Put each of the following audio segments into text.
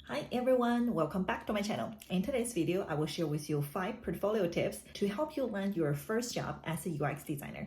Hi everyone, welcome back to my channel. In today's video, I will share with you 5 portfolio tips to help you land your first job as a UX designer.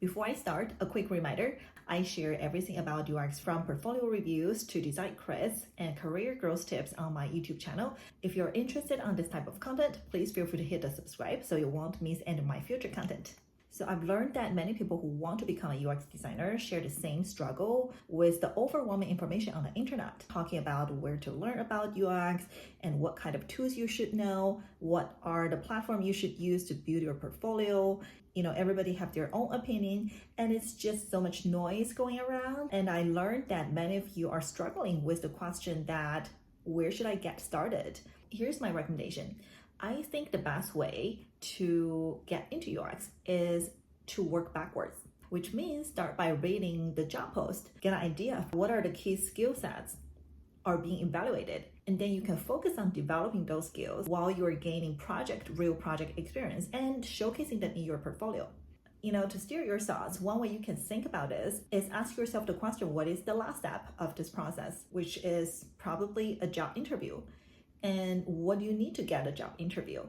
Before I start, a quick reminder, I share everything about UX from portfolio reviews to design crits and career growth tips on my YouTube channel. If you're interested in this type of content, please feel free to hit the subscribe so you won't miss any of my future content. So I've learned that many people who want to become a UX designer share the same struggle with the overwhelming information on the internet, talking about where to learn about UX and what kind of tools you should know, what are the platforms you should use to build your portfolio. Everybody have their own opinion and it's just so much noise going around. And I learned that many of you are struggling with the question that, where should I get started? Here's my recommendation. I think the best way to get into UX is to work backwards, which means start by reading the job post, get an idea of what are the key skill sets are being evaluated, and then you can focus on developing those skills while you're gaining real project experience and showcasing them in your portfolio. To steer your thoughts, one way you can think about this is ask yourself the question, what is the last step of this process, which is probably a job interview. And what do you need to get a job interview?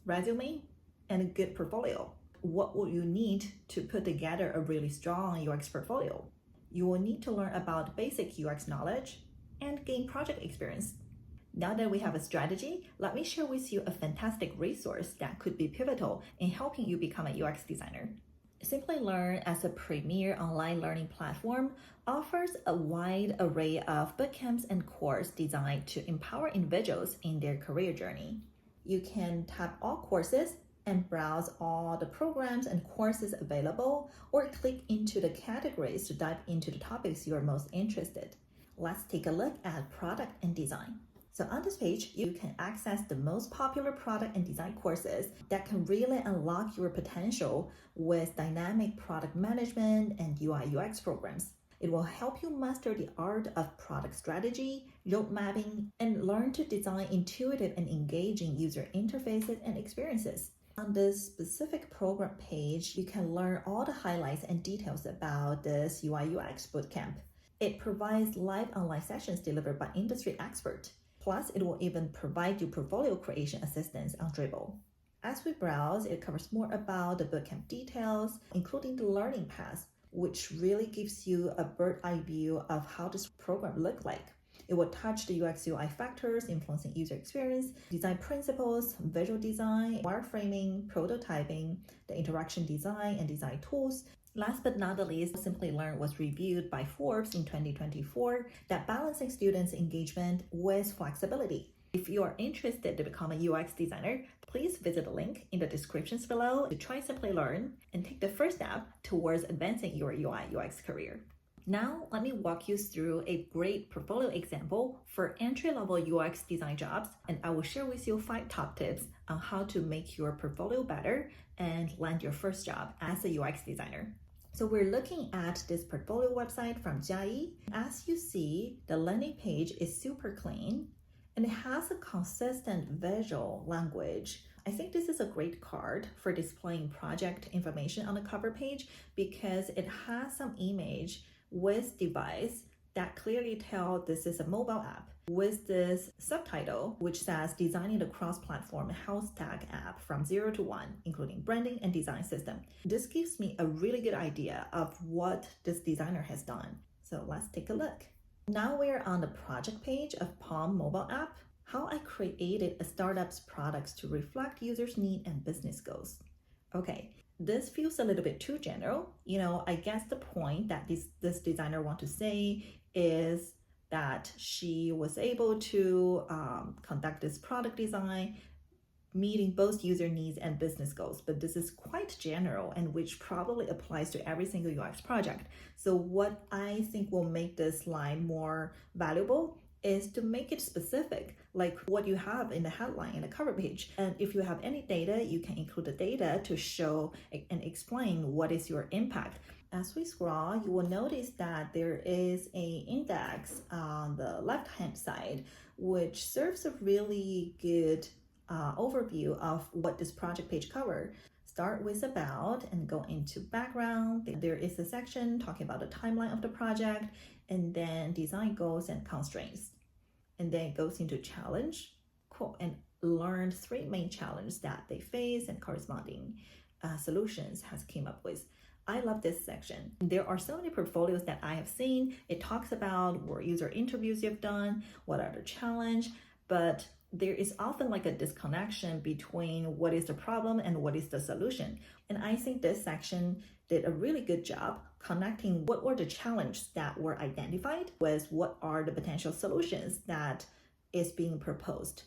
Resume and a good portfolio. What will you need to put together a really strong UX portfolio? You will need to learn about basic UX knowledge and gain project experience. Now that we have a strategy, let me share with you a fantastic resource that could be pivotal in helping you become a UX designer. Simply Learn, as a premier online learning platform, offers a wide array of bootcamps and courses designed to empower individuals in their career journey. You can tap all courses and browse all the programs and courses available, or click into the categories to dive into the topics you are most interested. Let's take a look at product and design. So on this page, you can access the most popular product and design courses that can really unlock your potential with dynamic product management and UI UX programs. It will help you master the art of product strategy, road mapping, and learn to design intuitive and engaging user interfaces and experiences. On this specific program page, you can learn all the highlights and details about this UI UX bootcamp. It provides live online sessions delivered by industry experts. Plus, it will even provide you portfolio creation assistance on Dribble. As we browse, it covers more about the bootcamp details, including the learning path, which really gives you a bird's-eye view of how this program looks like. It will touch the UX UI factors influencing user experience, design principles, visual design, wireframing, prototyping, the interaction design, and design tools. Last but not the least, Simply Learn was reviewed by Forbes in 2024 that balancing students' engagement with flexibility. If you are interested to become a UX designer, please visit the link in the descriptions below to try Simply Learn and take the first step towards advancing your UI UX career. Now, let me walk you through a great portfolio example for entry-level UX design jobs, and I will share with you 5 top tips on how to make your portfolio better and land your first job as a UX designer. So we're looking at this portfolio website from Jiayi. As you see, the landing page is super clean and it has a consistent visual language. I think this is a great card for displaying project information on the cover page because it has some image with device that clearly tell this is a mobile app with this subtitle which says designing the cross-platform health tech app from 0 to 1, including branding and design system. This gives me a really good idea of what this designer has done. So let's take a look. Now we're on the project page of Palm mobile app, how I created a startup's products to reflect users' need and business goals. Okay, this feels a little bit too general. I guess the point that this designer want to say is that she was able to conduct this product design, meeting both user needs and business goals. But this is quite general and which probably applies to every single UX project. So what I think will make this line more valuable is to make it specific, like what you have in the headline and the cover page. And if you have any data, you can include the data to show and explain what is your impact. As we scroll, you will notice that there is an index on the left-hand side, which serves a really good overview of what this project page covers. Start with about and go into background. There is a section talking about the timeline of the project and then design goals and constraints. and then it goes into challenge. Cool. And learn 3 main challenges that they face and corresponding solutions has came up with. I love this section. There are so many portfolios that I have seen. It talks about what user interviews you've done, what are the challenge, but there is often like a disconnection between what is the problem and what is the solution. And I think this section did a really good job connecting what were the challenges that were identified with what are the potential solutions that is being proposed.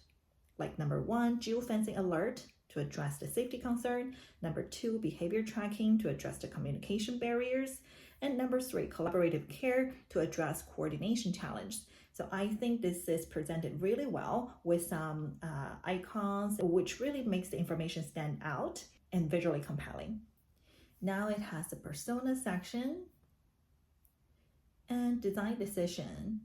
Like number 1, geofencing alert to address the safety concern. Number 2, behavior tracking to address the communication barriers. And number 3, collaborative care to address coordination challenge. So I think this is presented really well with some icons, which really makes the information stand out and visually compelling. Now it has the persona section and design decision.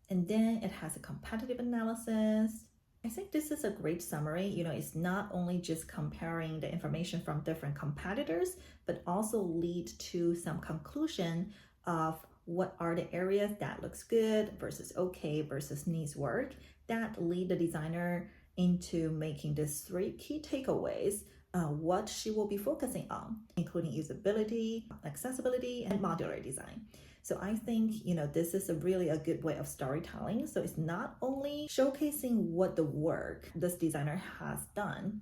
And then it has a competitive analysis. I think this is a great summary. It's not only just comparing the information from different competitors, but also lead to some conclusion of what are the areas that looks good versus okay versus needs work, that lead the designer into making these 3 key takeaways, what she will be focusing on, including usability, accessibility, and modular design. So I think, this is really a good way of storytelling. So it's not only showcasing what the work this designer has done,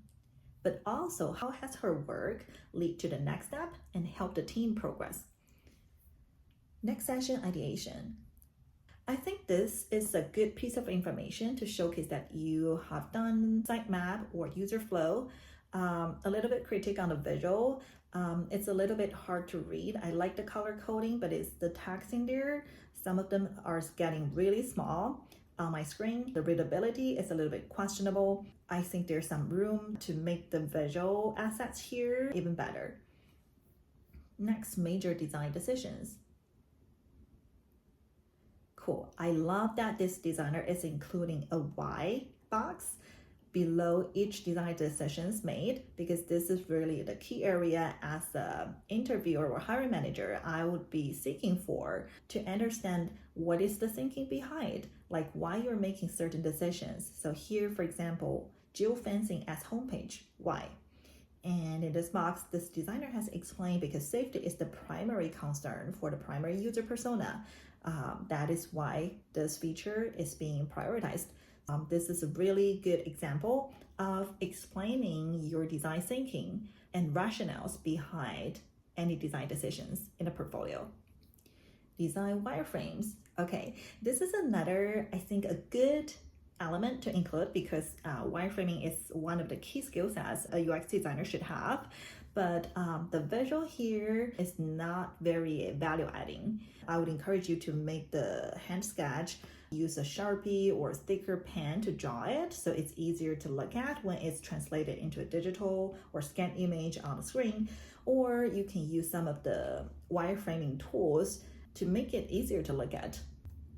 but also how has her work lead to the next step and help the team progress. Next section, ideation. I think this is a good piece of information to showcase that you have done sitemap or user flow. A little bit critique on the visual. It's a little bit hard to read. I like the color coding, but it's the text in there. Some of them are getting really small on my screen. The readability is a little bit questionable. I think there's some room to make the visual assets here even better. Next, major design decisions. Cool. I love that this designer is including a why box below each design decisions made, because this is really the key area as an interviewer or hiring manager I would be seeking for, to understand what is the thinking behind, like why you're making certain decisions. So here, for example, geofencing as homepage, why? And in this box, this designer has explained because safety is the primary concern for the primary user persona. That is why this feature is being prioritized. This is a really good example of explaining your design thinking and rationales behind any design decisions in a portfolio. Design wireframes. Okay, this is another, I think, a good element to include, because wireframing is one of the key skill sets a UX designer should have. But the visual here is not very value adding. I would encourage you to make the hand sketch, use a Sharpie or a thicker pen to draw it so it's easier to look at when it's translated into a digital or scanned image on the screen. Or you can use some of the wireframing tools to make it easier to look at.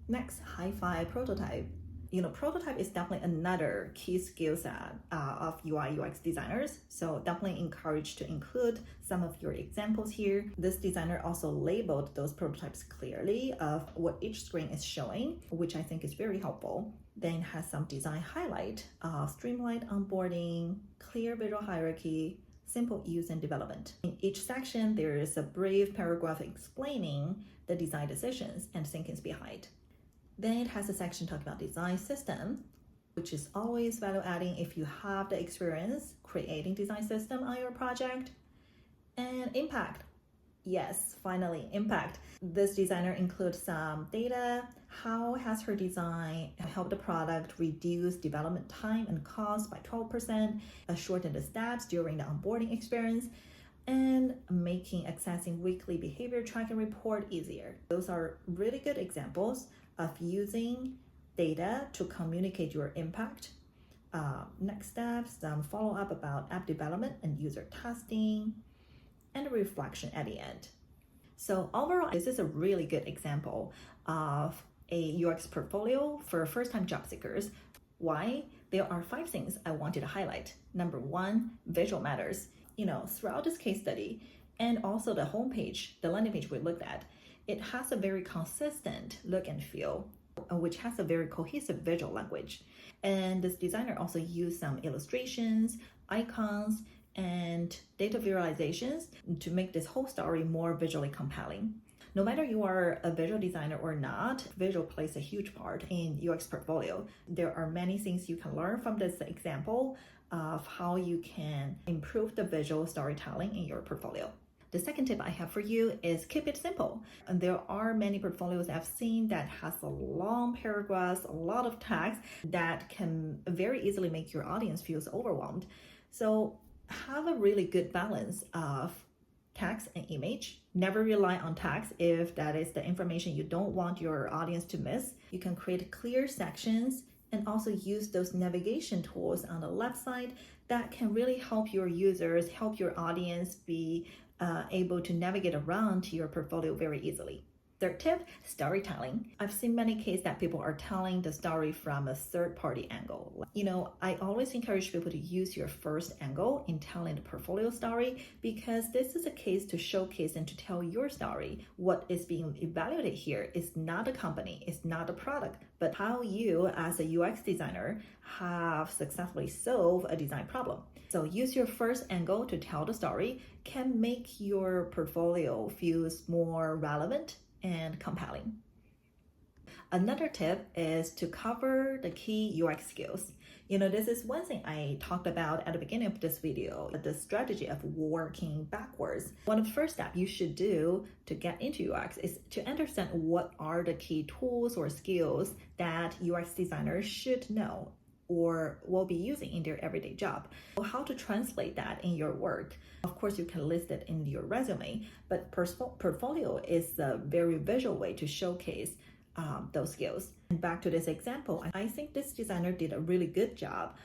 Next, hi-fi prototype. Prototype is definitely another key skill set of UI UX designers. So definitely encouraged to include some of your examples here. This designer also labeled those prototypes clearly of what each screen is showing, which I think is very helpful. Then has some design highlight, streamlined onboarding, clear visual hierarchy, simple use and development. In each section, there is a brief paragraph explaining the design decisions and thinkings behind. Then it has a section talking about design system, which is always value adding if you have the experience creating design system on your project. And impact. Yes, finally, impact. This designer includes some data. How has her design helped the product reduce development time and cost by 12%, shorten the steps during the onboarding experience, and making accessing weekly behavior tracking report easier. Those are really good examples of using data to communicate your impact. Next steps, some follow-up about app development and user testing, and a reflection at the end. So overall, this is a really good example of a UX portfolio for first-time job seekers. Why? There are 5 things I wanted to highlight. Number 1, visual matters. Throughout this case study, and also the homepage, the landing page we looked at, it has a very consistent look and feel. which has a very cohesive visual language. And this designer also used some illustrations, icons, and data visualizations to make this whole story more visually compelling. No matter you are a visual designer or not, visual plays a huge part in UX portfolio. There are many things you can learn from this example of how you can improve the visual storytelling in your portfolio. The second tip I have for you is keep it simple. And there are many portfolios I've seen that has a long paragraphs, a lot of text that can very easily make your audience feel overwhelmed. So have a really good balance of text and image. Never rely on text if that is the information you don't want your audience to miss. You can create clear sections and also use those navigation tools on the left side that can really help your users, help your audience be able to navigate around to your portfolio very easily. Third tip, storytelling. I've seen many cases that people are telling the story from a third-party angle. I always encourage people to use your first angle in telling the portfolio story because this is a case to showcase and to tell your story. What is being evaluated here is not a company, it's not a product, but how you as a UX designer have successfully solved a design problem. So use your first angle to tell the story can make your portfolio feel more relevant and compelling. Another tip is to cover the key UX skills. This is one thing I talked about at the beginning of this video, the strategy of working backwards. One of the first steps you should do to get into UX is to understand what are the key tools or skills that UX designers should know or will be using in their everyday job. How to translate that in your work. Of course, you can list it in your resume, but portfolio is a very visual way to showcase those skills. And back to this example, I think this designer did a really good job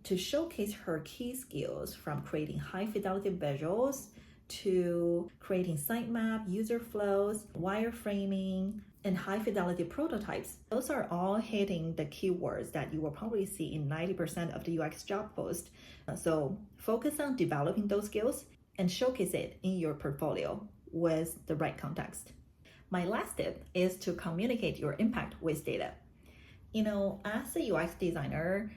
to showcase her key skills from creating high fidelity visuals to creating sitemap, user flows, wireframing, and high fidelity prototypes. Those are all hitting the keywords that you will probably see in 90% of the UX job post. So focus on developing those skills and showcase it in your portfolio with the right context. My last tip is to communicate your impact with data. As a UX designer,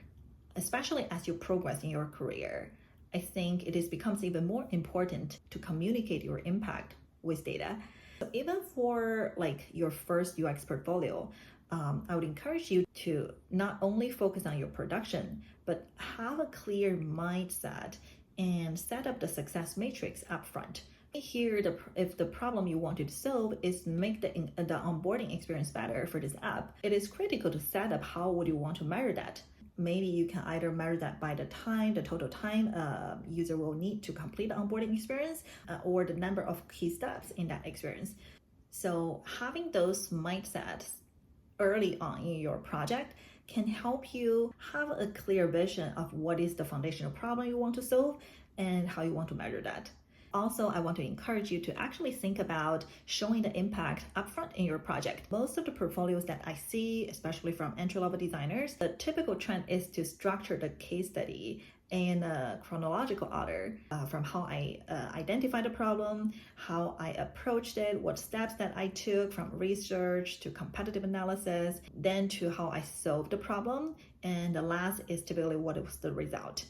especially as you progress in your career, I think it becomes even more important to communicate your impact with data. So even for your first UX portfolio, I would encourage you to not only focus on your production, but have a clear mindset and set up the success matrix up front. Here, if the problem you want to solve is make the onboarding experience better for this app, it is critical to set up how would you want to measure that. Maybe you can either measure that by the total time user will need to complete the onboarding experience or the number of key steps in that experience. So having those mindsets early on in your project can help you have a clear vision of what is the foundational problem you want to solve and how you want to measure that. Also, I want to encourage you to actually think about showing the impact upfront in your project. Most of the portfolios that I see, especially from entry-level designers, the typical trend is to structure the case study in a chronological order from how I identified the problem, how I approached it, what steps that I took from research to competitive analysis, then to how I solved the problem, and the last is typically what was the result.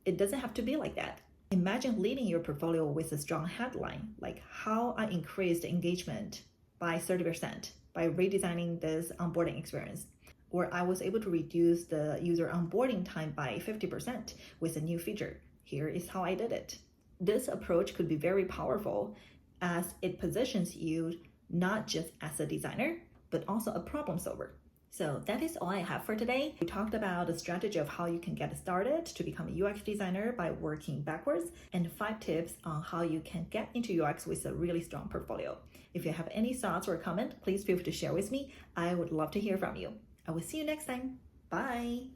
It doesn't have to be like that. Imagine leading your portfolio with a strong headline, like how I increased engagement by 30% by redesigning this onboarding experience, or I was able to reduce the user onboarding time by 50% with a new feature. Here is how I did it. This approach could be very powerful as it positions you not just as a designer, but also a problem solver. So that is all I have for today. We talked about the strategy of how you can get started to become a UX designer by working backwards, and 5 tips on how you can get into UX with a really strong portfolio. If you have any thoughts or comment, please feel free to share with me. I would love to hear from you. I will see you next time. Bye.